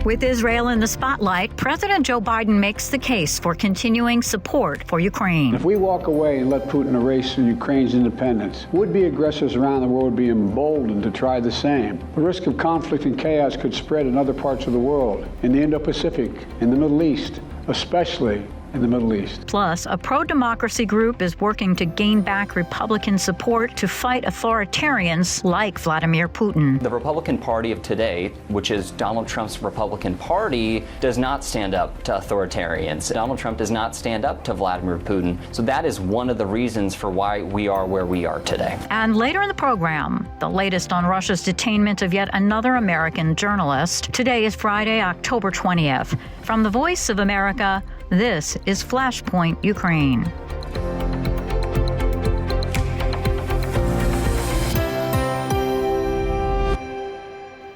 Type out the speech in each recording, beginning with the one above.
With Israel in the spotlight, President Joe Biden makes the case for continuing support for Ukraine. If we walk away and let Putin erase Ukraine's independence, would-be aggressors around the world would be emboldened to try the same. The risk of conflict and chaos could spread in other parts of the world, in the Indo-Pacific, in the Middle East, especially in the Middle East. Plus, a pro-democracy group is working to gain back Republican support to fight authoritarians like Vladimir Putin. The Republican Party of today, which is Donald Trump's Republican Party, does not stand up to authoritarians. Donald Trump does not stand up to Vladimir Putin. So that is one of the reasons for why we are where we are today. And later in the program, the latest on Russia's detainment of yet another American journalist. Today is Friday, October 20th. From the Voice of America, this is Flashpoint Ukraine.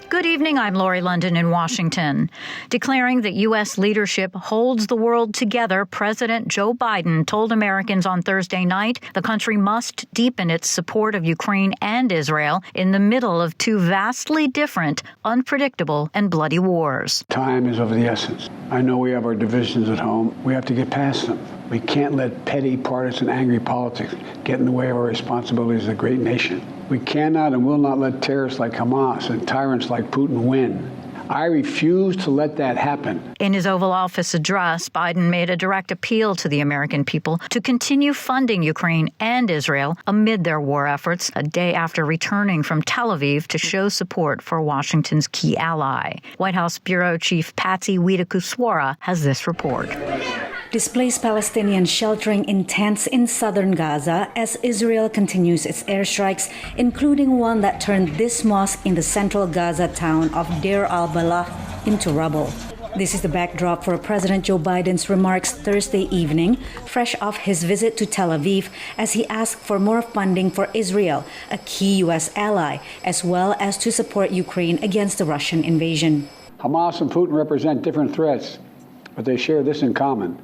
Good evening, I'm Lori London in Washington. Declaring that U.S. leadership holds the world together, President Joe Biden told Americans on Thursday night the country must deepen its support of Ukraine and Israel in the middle of two vastly different, unpredictable, and bloody wars. Time is of the essence. I know we have our divisions at home. We have to get past them. We can't let petty, partisan, angry politics get in the way of our responsibilities as a great nation. We cannot and will not let terrorists like Hamas and tyrants like Putin win. I refuse to let that happen. In his Oval Office address, Biden made a direct appeal to the American people to continue funding Ukraine and Israel amid their war efforts, a day after returning from Tel Aviv to show support for Washington's key ally. White House Bureau Chief Patsy Widakuswara has this report. Displaced Palestinians sheltering in tents in southern Gaza as Israel continues its airstrikes, including one that turned this mosque in the central Gaza town of Deir al-Balah into rubble. This is the backdrop for President Joe Biden's remarks Thursday evening, fresh off his visit to Tel Aviv, as he asked for more funding for Israel, a key U.S. ally, as well as to support Ukraine against the Russian invasion. Hamas and Putin represent different threats, but they share this in common.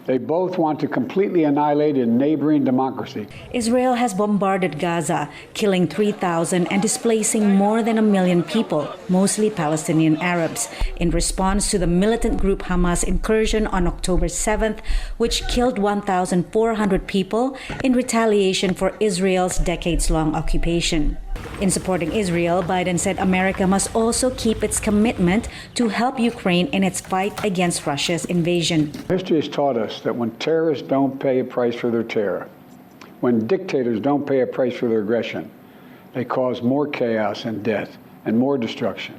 They both want to completely annihilate a neighboring democracy. Israel has bombarded Gaza, killing 3,000 and displacing more than 1 million people, mostly Palestinian Arabs, in response to the militant group Hamas incursion on October 7th, which killed 1,400 people in retaliation for Israel's decades-long occupation. In supporting Israel, Biden said America must also keep its commitment to help Ukraine in its fight against Russia's invasion. History has taught us that when terrorists don't pay a price for their terror, when dictators don't pay a price for their aggression, they cause more chaos and death and more destruction.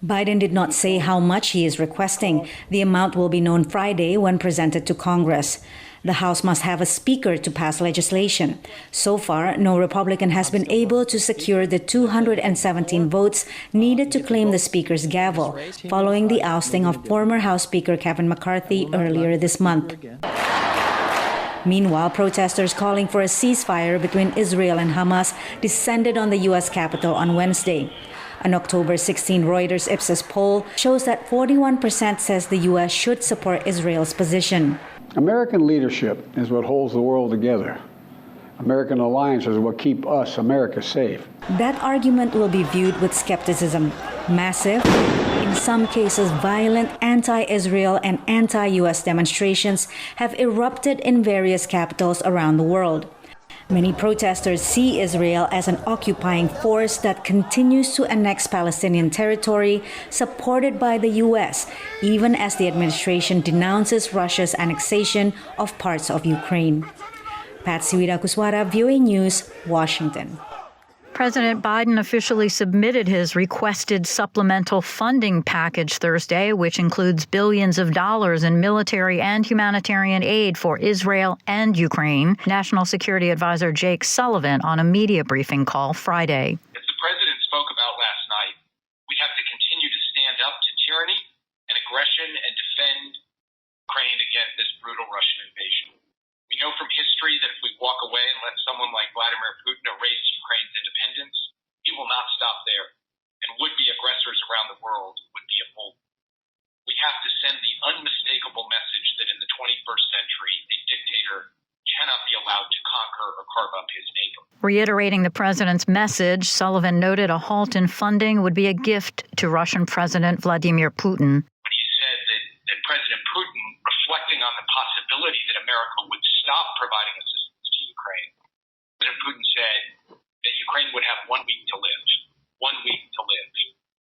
Biden did not say how much he is requesting. The amount will be known Friday when presented to Congress. The House must have a speaker to pass legislation. So far, no Republican has been able to secure the 217 votes needed to claim the speaker's gavel, following the ousting of former House Speaker Kevin McCarthy earlier this month. Meanwhile, protesters calling for a ceasefire between Israel and Hamas descended on the U.S. Capitol on Wednesday. An October 16 Reuters Ipsos poll shows that 41% says the U.S. should support Israel's position. American leadership is what holds the world together. American alliances are what keep us, America, safe. That argument will be viewed with skepticism. Massive, in some cases violent anti-Israel and anti-U.S. demonstrations have erupted in various capitals around the world. Many protesters see Israel as an occupying force that continues to annex Palestinian territory, supported by the U.S., even as the administration denounces Russia's annexation of parts of Ukraine. Patsy Widakuswara, VOA News, Washington. President Biden officially submitted his requested supplemental funding package Thursday, which includes billions of dollars in military and humanitarian aid for Israel and Ukraine. National Security Advisor Jake Sullivan on a media briefing call Friday. As the president spoke about last night, we have to continue to stand up to tyranny and aggression and defend Ukraine against this brutal Russian invasion. We know from history that if we walk away and let someone like Vladimir Putin erase Ukraine's independence, he will not stop there, and would-be aggressors around the world would be emboldened. We have to send the unmistakable message that in the 21st century, a dictator cannot be allowed to conquer or carve up his neighbor. Reiterating the president's message, Sullivan noted a halt in funding would be a gift to Russian President Vladimir Putin. When he said that President Putin, reflecting on the possibility that America would stop providing assistance to Ukraine, President Putin said that Ukraine would have 1 week to live. 1 week to live.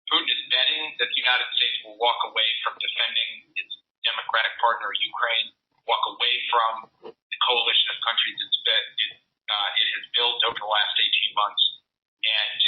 Putin is betting that the United States will walk away from defending its democratic partner Ukraine, walk away from the coalition of countries it has built over the last 18 months, and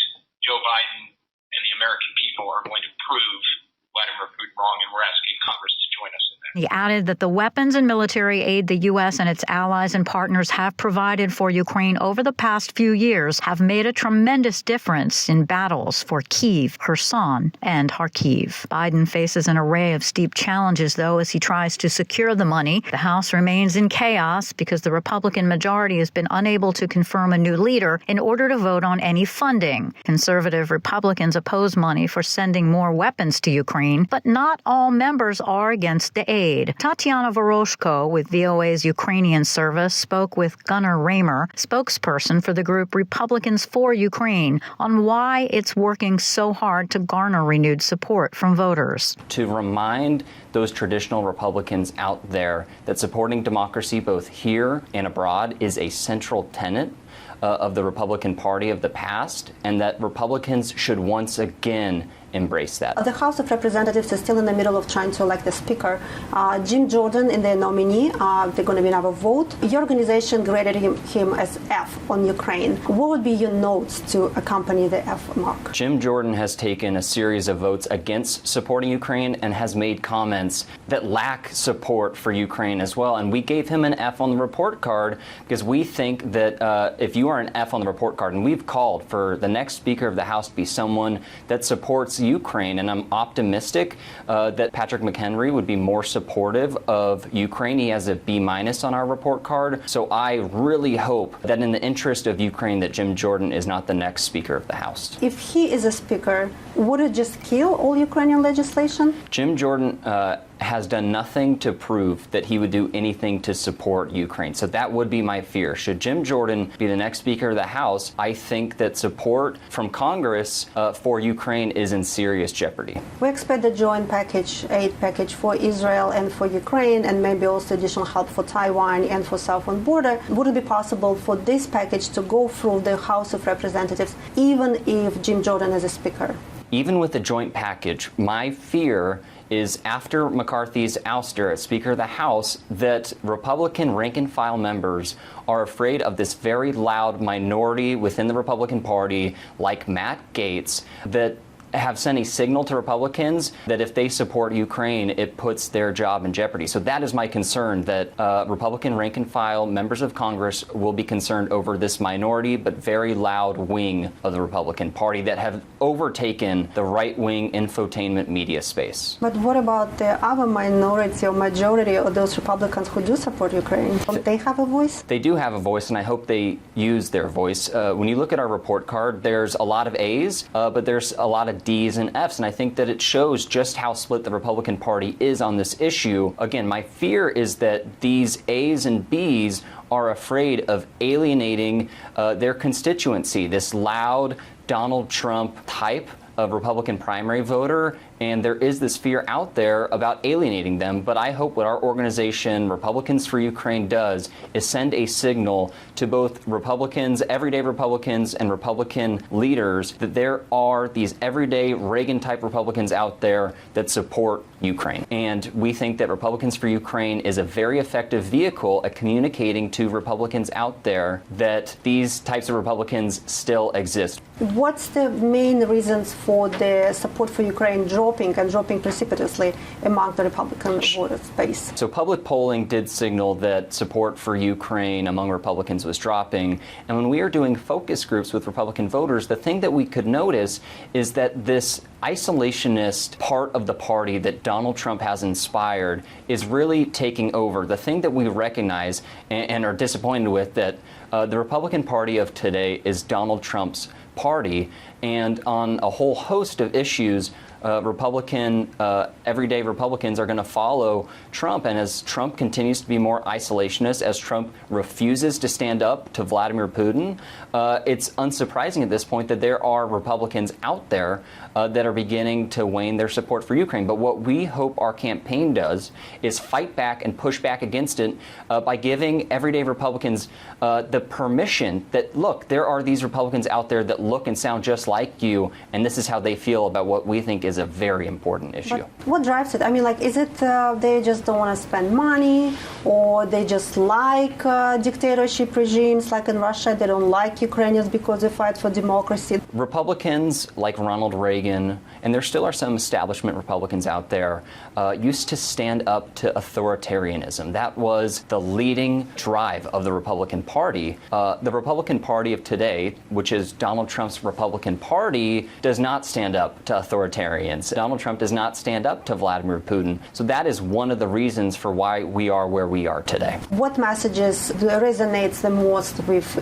Joe Biden and the American people are going to prove Vladimir Putin wrong, and we're asking Congress to join us in that. He added that the weapons and military aid the U.S. and its allies and partners have provided for Ukraine over the past few years have made a tremendous difference in battles for Kyiv, Kherson, and Kharkiv. Biden faces an array of steep challenges, though, as he tries to secure the money. The House remains in chaos because the Republican majority has been unable to confirm a new leader in order to vote on any funding. Conservative Republicans oppose money for sending more weapons to Ukraine, but not all members are against the aid. Tatiana Voroshko with VOA's Ukrainian service spoke with Gunnar Raymer, spokesperson for the group Republicans for Ukraine, on why it's working so hard to garner renewed support from voters. To remind those traditional Republicans out there that supporting democracy both here and abroad is a central tenet of the Republican Party of the past, and that Republicans should once again embrace that. The House of Representatives is still in the middle of trying to elect the Speaker. Jim Jordan is their nominee. They're going to be another vote. Your organization graded him as F on Ukraine. What would be your notes to accompany the F mark? Jim Jordan has taken a series of votes against supporting Ukraine and has made comments that lack support for Ukraine as well. And we gave him an F on the report card because we think that if you are an F on the report card, and we've called for the next Speaker of the House to be someone that supports Ukraine, and I'm optimistic that Patrick McHenry would be more supportive of Ukraine. He has a B- on our report card, so I really hope that in the interest of Ukraine that Jim Jordan is not the next Speaker of the House. If he is a Speaker, would it just kill all Ukrainian legislation? Jim Jordan has done nothing to prove that he would do anything to support Ukraine. So that would be my fear. Should Jim Jordan be the next Speaker of the House, I think that support from Congress for Ukraine is in serious jeopardy. We expect the joint aid package for Israel and for Ukraine, and maybe also additional help for Taiwan and for southern border. Would it be possible for this package to go through the House of Representatives, even if Jim Jordan is a Speaker? Even with the joint package, my fear is after McCarthy's ouster as Speaker of the House, that Republican rank-and-file members are afraid of this very loud minority within the Republican Party, like Matt Gaetz, that have sent a signal to Republicans that if they support Ukraine, it puts their job in jeopardy. So that is my concern, that Republican rank-and-file members of Congress will be concerned over this minority but very loud wing of the Republican Party that have overtaken the right-wing infotainment media space. But what about the other minority or majority of those Republicans who do support Ukraine? Don't they have a voice? They do have a voice, and I hope they use their voice. When you look at our report card, there's a lot of A's, but there's a lot of D's and F's, and I think that it shows just how split the Republican Party is on this issue. Again, my fear is that these A's and B's are afraid of alienating their constituency, this loud Donald Trump type of Republican primary voter, and there is this fear out there about alienating them. But I hope what our organization, Republicans for Ukraine, does is send a signal to both Republicans, everyday Republicans, and Republican leaders that there are these everyday Reagan-type Republicans out there that support Ukraine. And we think that Republicans for Ukraine is a very effective vehicle at communicating to Republicans out there that these types of Republicans still exist. What's the main reasons for the support for Ukraine dropping precipitously among the Republican voter base? So public polling did signal that support for Ukraine among Republicans was dropping. And when we are doing focus groups with Republican voters, the thing that we could notice is that this isolationist part of the party that Donald Trump has inspired is really taking over. The thing that we recognize and are disappointed with, that the Republican Party of today is Donald Trump's party, and on a whole host of issues, everyday Republicans are going to follow Trump. And as Trump continues to be more isolationist, as Trump refuses to stand up to Vladimir Putin, it's unsurprising at this point that there are Republicans out there that are beginning to wane their support for Ukraine. But what we hope our campaign does is fight back and push back against it by giving everyday Republicans the permission that, look, there are these Republicans out there that look and sound just like you, and this is how they feel about what we think is a very important issue. But what drives it? I mean, is it they just don't want to spend money, or they just like dictatorship regimes like in Russia? They don't like Ukrainians because they fight for democracy. Republicans like Ronald Reagan, and there still are some establishment Republicans out there, used to stand up to authoritarianism. That was the leading drive of the Republican Party. The Republican Party of today, which is Donald Trump's Republican Party, does not stand up to authoritarians. Donald Trump does not stand up to Vladimir Putin. So that is one of the reasons for why we are where we are today. What messages resonates the most with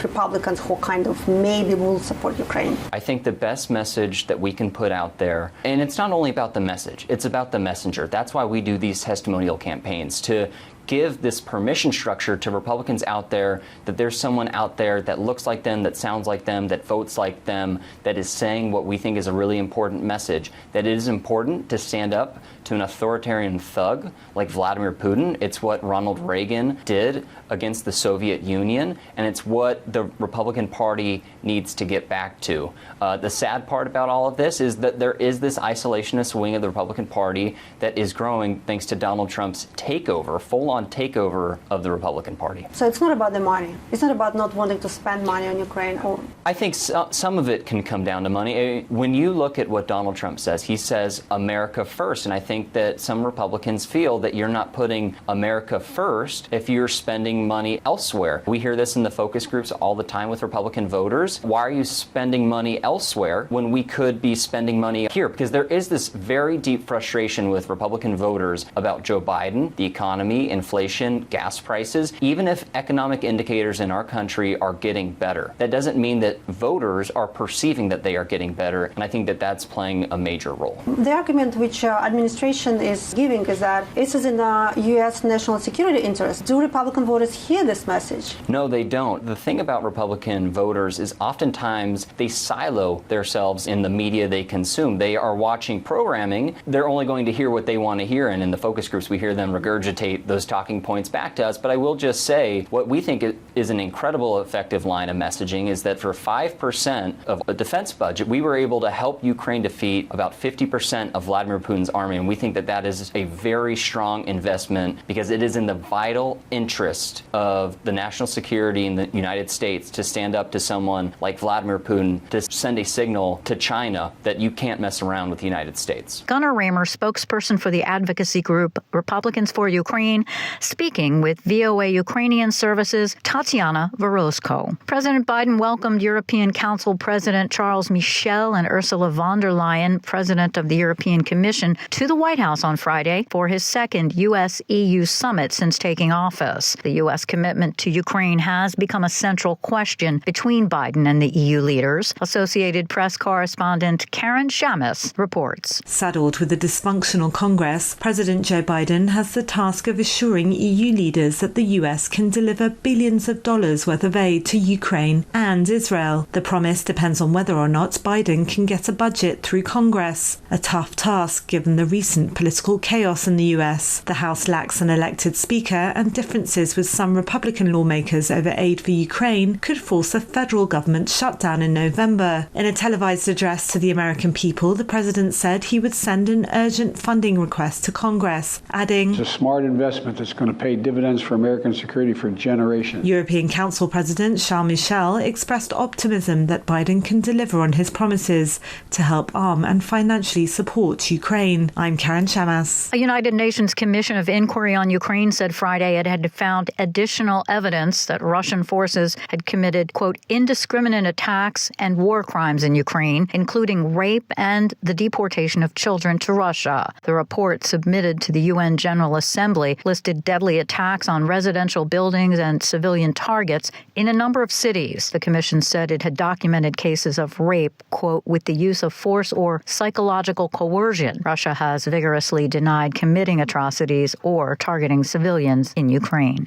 Republicans who kind of maybe will support Ukraine? I think the best message that we can put out there, and it's not only about the message, it's about the messenger. That's why we do these testimonial campaigns, to give this permission structure to Republicans out there that there's someone out there that looks like them, that sounds like them, that votes like them, that is saying what we think is a really important message, that it is important to stand up to an authoritarian thug like Vladimir Putin. It's what Ronald Reagan did against the Soviet Union, and it's what the Republican Party needs to get back to. The sad part about all of this is that there is this isolationist wing of the Republican Party that is growing thanks to Donald Trump's takeover, full-on takeover of the Republican Party. So it's not about the money. It's not about not wanting to spend money on Ukraine. I think some of it can come down to money. When you look at what Donald Trump says, he says America first, and I think that some Republicans feel that you're not putting America first if you're spending money elsewhere. We hear this in the focus groups all the time with Republican voters. Why are you spending money elsewhere when we could be spending money here? Because there is this very deep frustration with Republican voters about Joe Biden, the economy, inflation, gas prices. Even if economic indicators in our country are getting better, that doesn't mean that voters are perceiving that they are getting better, and I think that that's playing a major role. The argument which administration is giving is that this is in the U.S. national security interest. Do Republican voters hear this message? No, they don't. The thing about Republican voters is oftentimes they silo themselves in the media they consume. They are watching programming. They're only going to hear what they want to hear, and in the focus groups we hear them regurgitate those talking points back to us. But I will just say what we think is an incredible effective line of messaging is that for 5% of a defense budget, we were able to help Ukraine defeat about 50% of Vladimir Putin's army, and we think that that is a very strong investment because it is in the vital interest of the national security in the United States to stand up to someone like Vladimir Putin, to send a signal to China that you can't mess around with the United States. Gunnar Raymer, spokesperson for the advocacy group Republicans for Ukraine, speaking with VOA Ukrainian Services' Tatiana Vorozko. President Biden welcomed European Council President Charles Michel and Ursula von der Leyen, President of the European Commission, to the White House on Friday for his second U.S.-EU summit since taking office. The U.S. commitment to Ukraine has become a central question between Biden and the EU leaders. Associated Press correspondent Karen Shamus reports. Saddled with a dysfunctional Congress, President Joe Biden has the task of assuring EU leaders that the US can deliver billions of dollars worth of aid to Ukraine and Israel. The promise depends on whether or not Biden can get a budget through Congress, a tough task given the recent political chaos in the US. The House lacks an elected speaker, and differences with some Republican lawmakers over aid for Ukraine could force a federal government shutdown in November. In a televised address to the American people, the president said he would send an urgent funding request to Congress, adding, "It's a smart investment that's going to pay dividends for American security for generations." European Council President Charles Michel expressed optimism that Biden can deliver on his promises to help arm and financially support Ukraine. I'm Karen Shamas. A United Nations Commission of Inquiry on Ukraine said Friday it had found additional evidence that Russian forces had committed, quote, indiscriminate attacks and war crimes in Ukraine, including rape and the deportation of children to Russia. The report submitted to the UN General Assembly listed reported deadly attacks on residential buildings and civilian targets in a number of cities. The commission said it had documented cases of rape, quote, with the use of force or psychological coercion. Russia has vigorously denied committing atrocities or targeting civilians in Ukraine.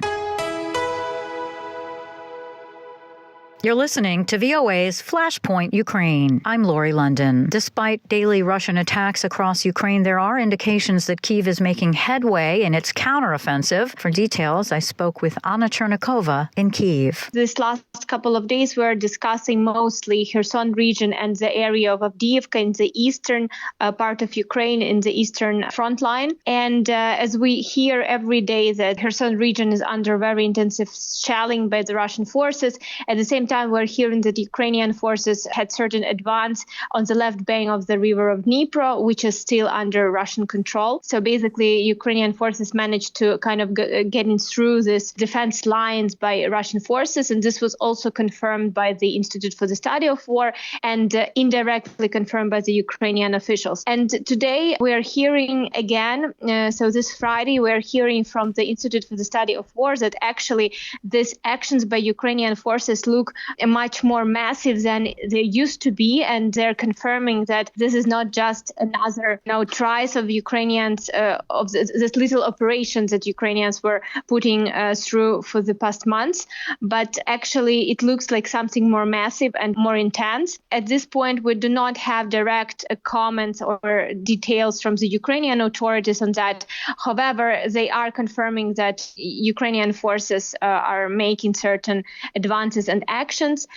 You're listening to VOA's Flashpoint Ukraine. I'm Lori London. Despite daily Russian attacks across Ukraine, there are indications that Kyiv is making headway in its counteroffensive. For details, I spoke with Anna Chernikova in Kyiv. This last couple of days, we're discussing mostly Kherson region and the area of Avdiivka in the eastern part of Ukraine, in the eastern front line. And as we hear every day that Kherson region is under very intensive shelling by the Russian forces, at the same time, we're hearing that Ukrainian forces had certain advance on the left bank of the river of Dnipro, which is still under Russian control. So basically, Ukrainian forces managed to kind of get in through this defense lines by Russian forces. And this was also confirmed by the Institute for the Study of War and indirectly confirmed by the Ukrainian officials. And today we are hearing again, so this Friday, we're hearing from the Institute for the Study of War that actually these actions by Ukrainian forces look much more massive than they used to be, and they're confirming that this is not just another tries of Ukrainians of this little operations that Ukrainians were putting through for the past months, but actually it looks like something more massive and more intense. At this point, we do not have direct comments or details from the Ukrainian authorities on that. However, they are confirming that Ukrainian forces are making certain advances and actions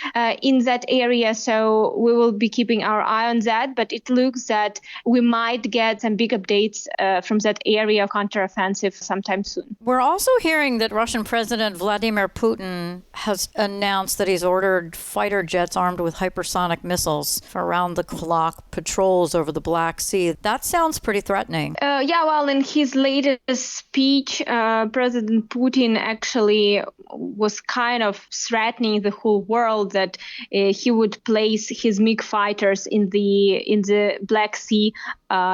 in that area. So we will be keeping our eye on that. But it looks that we might get some big updates from that area of counteroffensive sometime soon. We're also hearing that Russian President Vladimir Putin has announced that he's ordered fighter jets armed with hypersonic missiles for round-the-clock patrols over the Black Sea. That sounds pretty threatening. Well, in his latest speech, President Putin actually was kind of threatening the whole world that he would place his MiG fighters in the Black Sea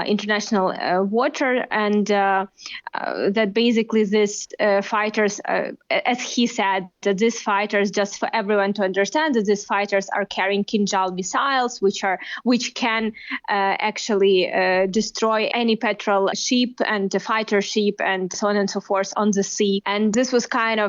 international water, and that basically these fighters, as he said, that these fighters, just for everyone to understand, that these fighters are carrying Kinjal missiles, which can actually destroy any petrol ship and fighter ship and so on and so forth on the sea. And this was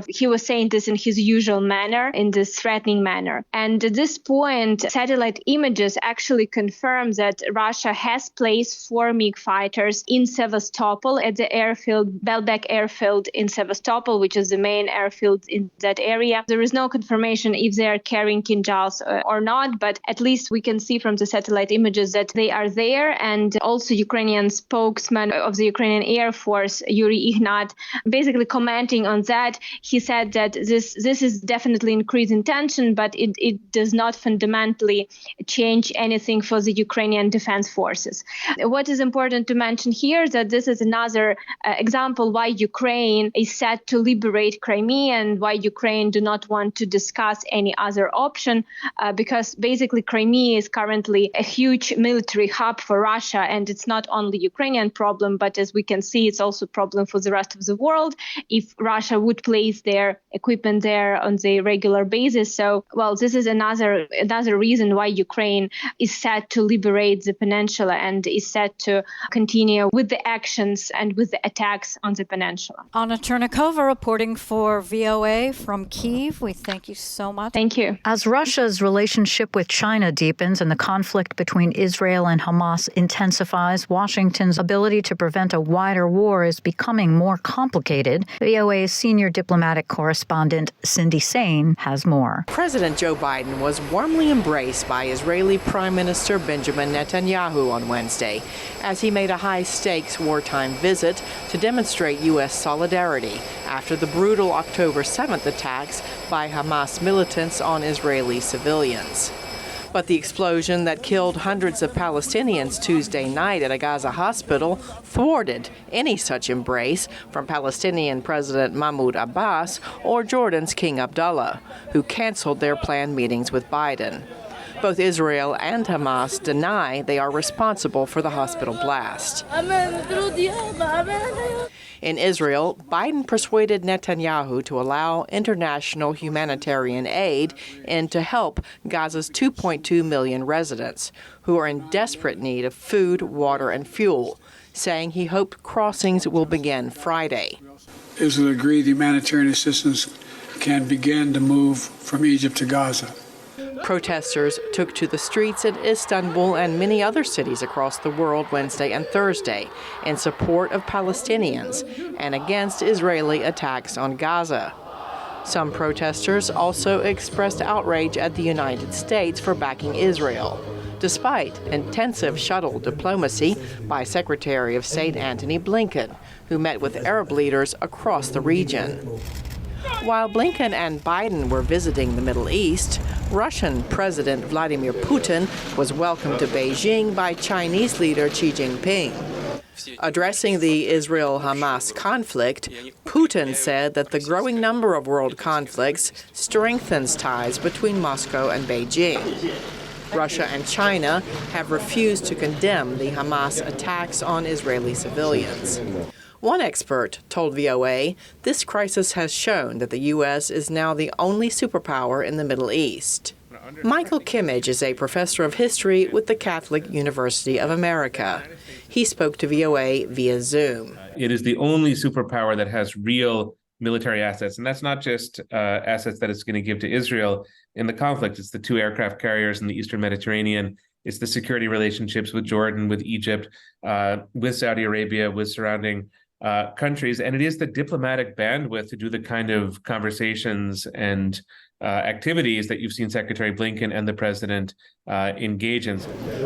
he was saying this in his usual manner, in this threatening manner. And at this point, satellite images actually confirm that Russia has placed 4 MiG fighters in Sevastopol at the airfield, Belbek airfield in Sevastopol, which is the main airfield in that area. There is no confirmation if they are carrying Kinjals or not, but at least we can see from the satellite images that they are there. And also Ukrainian spokesman of the Ukrainian Air Force, Yuri Ignat, basically commenting on that, he said that this is definitely increasing tension, but it does not fundamentally change anything for the Ukrainian defense forces. What is important to mention here is that this is another example why Ukraine is set to liberate Crimea and why Ukraine do not want to discuss any other option, because basically Crimea is currently a huge military hub for Russia, and it's not only Ukrainian problem, but as we can see, it's also a problem for the rest of the world if Russia would place their equipment there on the regular basis. So, this is another reason why Ukraine is set to liberate the peninsula and is set to continue with the actions and with the attacks on the peninsula. Anna Chernikova reporting for VOA from Kyiv. We thank you so much. Thank you. As Russia's relationship with China deepens and the conflict between Israel and Hamas intensifies, Washington's ability to prevent a wider war is becoming more complicated. VOA's senior diplomatic correspondent Cindy Sain has more. President Joe Biden was warmly embraced by Israeli Prime Minister Benjamin Netanyahu on Wednesday as he made a high-stakes wartime visit to demonstrate U.S. solidarity after the brutal October 7th attacks by Hamas militants on Israeli civilians. But the explosion that killed hundreds of Palestinians Tuesday night at a Gaza hospital thwarted any such embrace from Palestinian President Mahmoud Abbas or Jordan's King Abdullah, who canceled their planned meetings with Biden. Both Israel and Hamas deny they are responsible for the hospital blast. In Israel, Biden persuaded Netanyahu to allow international humanitarian aid in to help Gaza's 2.2 million residents, who are in desperate need of food, water, and fuel, saying he hoped crossings will begin Friday. Israel agreed humanitarian assistance can begin to move from Egypt to Gaza. Protesters took to the streets in Istanbul and many other cities across the world Wednesday and Thursday in support of Palestinians and against Israeli attacks on Gaza. Some protesters also expressed outrage at the United States for backing Israel, despite intensive shuttle diplomacy by Secretary of State Antony Blinken, who met with Arab leaders across the region. While Blinken and Biden were visiting the Middle East, Russian President Vladimir Putin was welcomed to Beijing by Chinese leader Xi Jinping. Addressing the Israel-Hamas conflict, Putin said that the growing number of world conflicts strengthens ties between Moscow and Beijing. Russia and China have refused to condemn the Hamas attacks on Israeli civilians. One expert told VOA this crisis has shown that the U.S. is now the only superpower in the Middle East. Michael Kimmage is a professor of history with the Catholic University of America. He spoke to VOA via Zoom. It is the only superpower that has real military assets, and that's not just assets that it's going to give to Israel in the conflict. It's the 2 aircraft carriers in the Eastern Mediterranean. It's the security relationships with Jordan, with Egypt, with Saudi Arabia, with surrounding countries, and it is the diplomatic bandwidth to do the kind of conversations and activities that you've seen Secretary Blinken and the president engage in.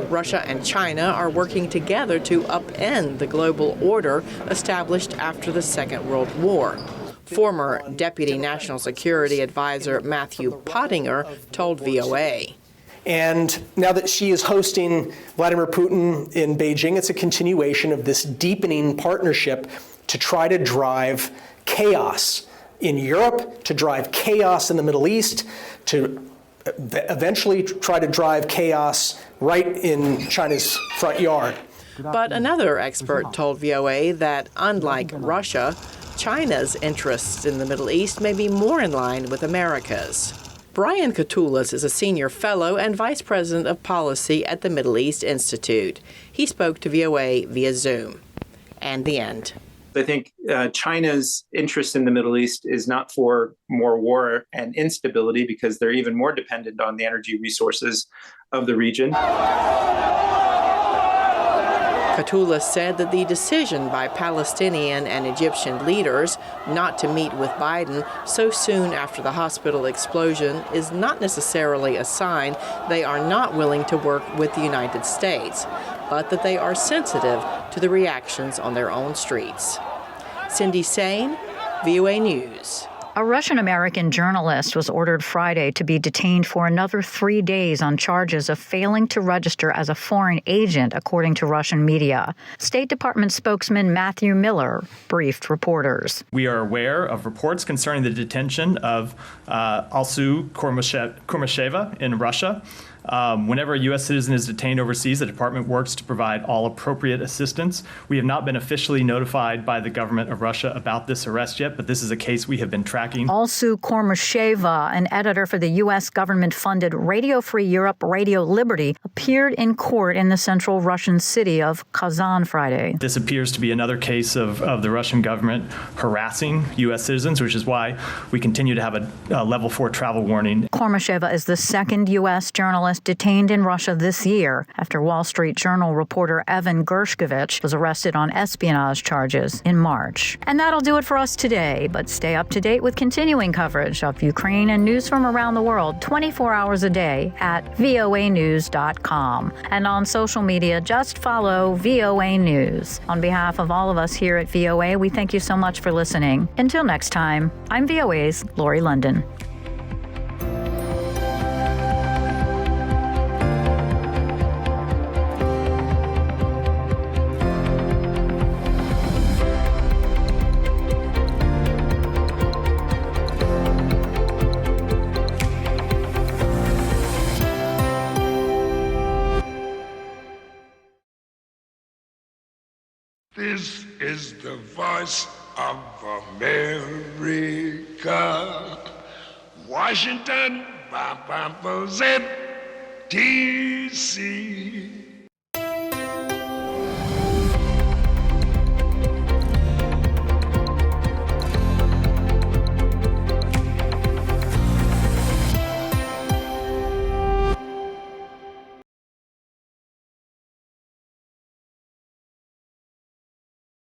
Russia and China are working together to upend the global order established after the Second World War. Former Deputy National Security Advisor Matthew Pottinger told VOA. And now that Xi is hosting Vladimir Putin in Beijing, it's a continuation of this deepening partnership to try to drive chaos in Europe, to drive chaos in the Middle East, to eventually try to drive chaos right in China's front yard. But another expert told VOA that, unlike Russia, China's interests in the Middle East may be more in line with America's. Brian Katulis is a senior fellow and vice president of policy at the Middle East Institute. He spoke to VOA via Zoom. And the end. I think China's interest in the Middle East is not for more war and instability, because they're even more dependent on the energy resources of the region. Katulis said that the decision by Palestinian and Egyptian leaders not to meet with Biden so soon after the hospital explosion is not necessarily a sign they are not willing to work with the United States, but that they are sensitive to the reactions on their own streets. Cindy Sain, VOA News. A Russian-American journalist was ordered Friday to be detained for another 3 days on charges of failing to register as a foreign agent, according to Russian media. State Department spokesman Matthew Miller briefed reporters. We are aware of reports concerning the detention of Alsu Kurmasheva in Russia. Whenever a U.S. citizen is detained overseas, the department works to provide all appropriate assistance. We have not been officially notified by the government of Russia about this arrest yet, but this is a case we have been tracking. Alsu Kurmasheva, an editor for the U.S. government-funded Radio Free Europe Radio Liberty, appeared in court in the central Russian city of Kazan Friday. This appears to be another case of the Russian government harassing U.S. citizens, which is why we continue to have a level 4 travel warning. Kurmasheva is the second U.S. journalist detained in Russia this year after Wall Street Journal reporter Evan Gershkovich was arrested on espionage charges in March. And that'll do it for us today, but stay up to date with continuing coverage of Ukraine and news from around the world 24 hours a day at voanews.com. And on social media, just follow VOA News. On behalf of all of us here at VOA, we thank you so much for listening. Until next time, I'm VOA's Lori London. This is the voice of America. Washington, D.C.